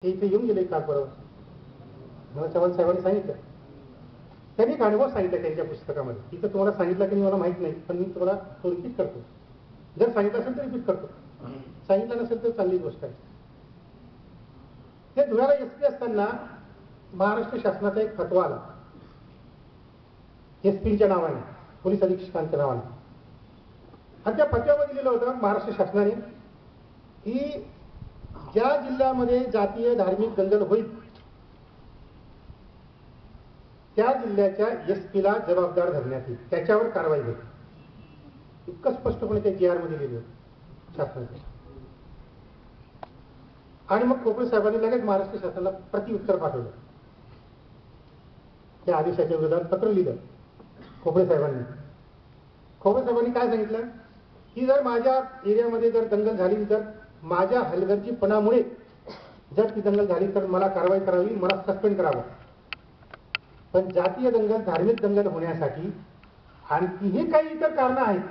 ते इथे येऊन गेले काल परवा. मला चव्हाण साहेबांनी सांगितलं, त्यांनी एक अनुभव सांगितला त्यांच्या पुस्तकामध्ये. तिथं तुम्हाला सांगितलं की मला माहित नाही, पण मी तुम्हाला तो रिपीट करतो. जर सांगितलं असेल तर रिपीट करतो, सांगितलं नसेल तर चांगली गोष्ट आहे. ते धुळ्याला एसपी असताना महाराष्ट्र शासनाचा एक फतवा आला एसपीच्या नावाने, पोलीस अधीक्षकांच्या नावाने. आणि त्या फतव्यामध्ये लिहिलं होतं महाराष्ट्र शासनाने की ज्या जिल्ह्यामध्ये जातीय धार्मिक दंगल होईल त्या जिल्ह्याच्या एसपीला जबाबदार धरण्यात येईल, त्याच्यावर कारवाई होईल. इतकं स्पष्टपणे त्या GR मध्ये लिहिलं शासनाने. आणि मग खोपडे साहेबांनी लगेच महाराष्ट्र शासनाला प्रतिउत्तर पाठवलं. त्या आदेशाच्या विरोधात पत्र लिहिलं खोपडे साहेबांनी. खोपडे साहेबांनी काय सांगितलं की जर माझ्या एरियामध्ये जर दंगल झाली, तर माझ्या हलगर्जीपणामुळे जर ती दंगल झाली तर मला कारवाई करावी, मला सस्पेंड करावं. पण जातीय दंगल, धार्मिक दंगल होण्यासाठी आणखीही काही इतर कारणं आहेत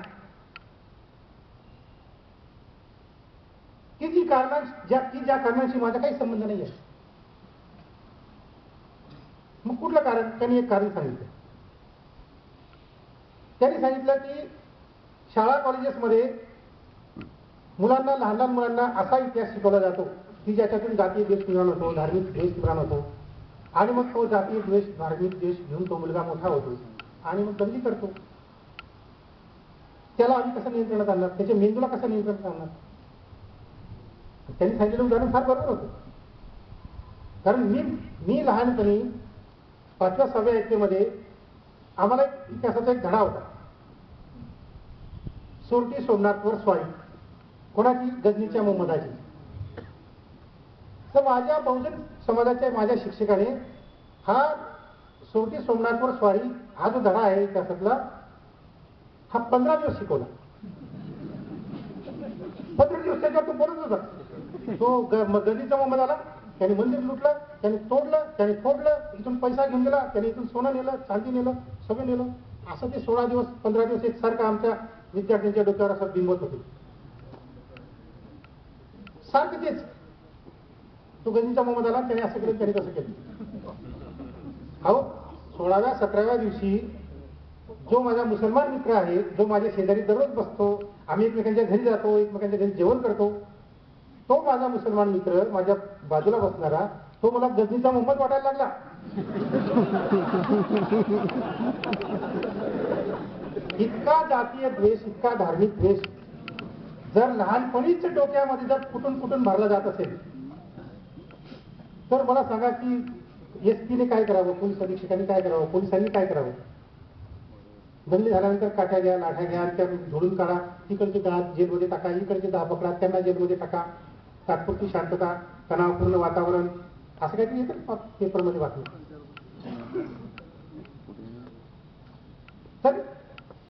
की ज्या कारणांशी माझा काही संबंध नाही आहे. मग कुठलं कारण? त्यांनी एक कारण सांगितलं. त्यांनी सांगितलं की शाळा कॉलेजेसमध्ये मुलांना, लहान लहान मुलांना असा इतिहास शिकवला जातो की ज्याच्यातून जातीय द्वेष निर्माण होतो, धार्मिक द्वेष निर्माण होतो. आणि मग तो जातीय द्वेष, धार्मिक द्वेष घेऊन तो मुलगा मोठा होतो आणि मग दंगली करतो. त्याला आम्ही कसं नियंत्रणात आणणार? त्याच्या मेंदूला कसं नियंत्रणात आणणार? त्यांनी सांगितलेलं उदाहरण फार बरोबर होतं. कारण मी लहानपणी 5व्या-6व्या इयत्तेमध्ये आम्हाला एक इतिहासाचा एक धडा होता. सोरटी सोमनाथवर स्वारी कोणाची? गजनीच्या मोहम्मदाची. तर माझ्या बहुजन समाजाच्या माझ्या शिक्षकाने हा सोरटी सोमनाथवर स्वारी हा जो धडा आहे इतिहासातला हा 15 दिवस शिकवला. 15 दिवस त्याच्यावर तो बोलत होता. तो गजनीचा मोहम्मद आला, त्याने मंदिर लुटलं, त्याने तोडलं, त्याने फोडलं, इथून पैसा घेऊन गेला, त्याने इथून सोनं नेलं, चांदी नेलं, सगळं नेलं. असं ते 16 दिवस 15 दिवस एकसारखं आमच्या विद्यार्थ्यांच्या डोक्यावर असं बिंबत होते. सारखं तेच. तो गजनीचा मोहम्मद आला, त्याने असं केलं, त्याने कसं केलं. अहो 16व्या 17व्या दिवशी जो माझा मुसलमान मित्र आहे, जो माझ्या शेजारी दररोज बसतो, आम्ही एकमेकांच्या घरी जातो, एकमेकांच्या घरी जेवण करतो, तो माझा मुसलमान मित्र माझ्या बाजूला बसणारा तो मला गजनीचा मोहम्मद वाटायला लागला. इतका जातीय द्वेष, इतका धार्मिक द्वेष जर लहानपणीच डोक्यामध्ये जर कुठून कुठून भरला जात असेल तर मला सांगा की एसपीने काय करावं, पोलीस अधीक्षकांनी काय करावं, पोलिसांनी काय करावं? दंगली झाल्यानंतर काठ्या घ्या, लाठ्या घ्या, त्या झोडून काढा, तिकडचे 10 जेलमध्ये टाका, इकडचे 10 पकडा, त्यांना जेलमध्ये टाका, तात्पुरती शांतता, तणावपूर्ण वातावरण, असं काहीतरी येतं पेपरमध्ये बातमी. तर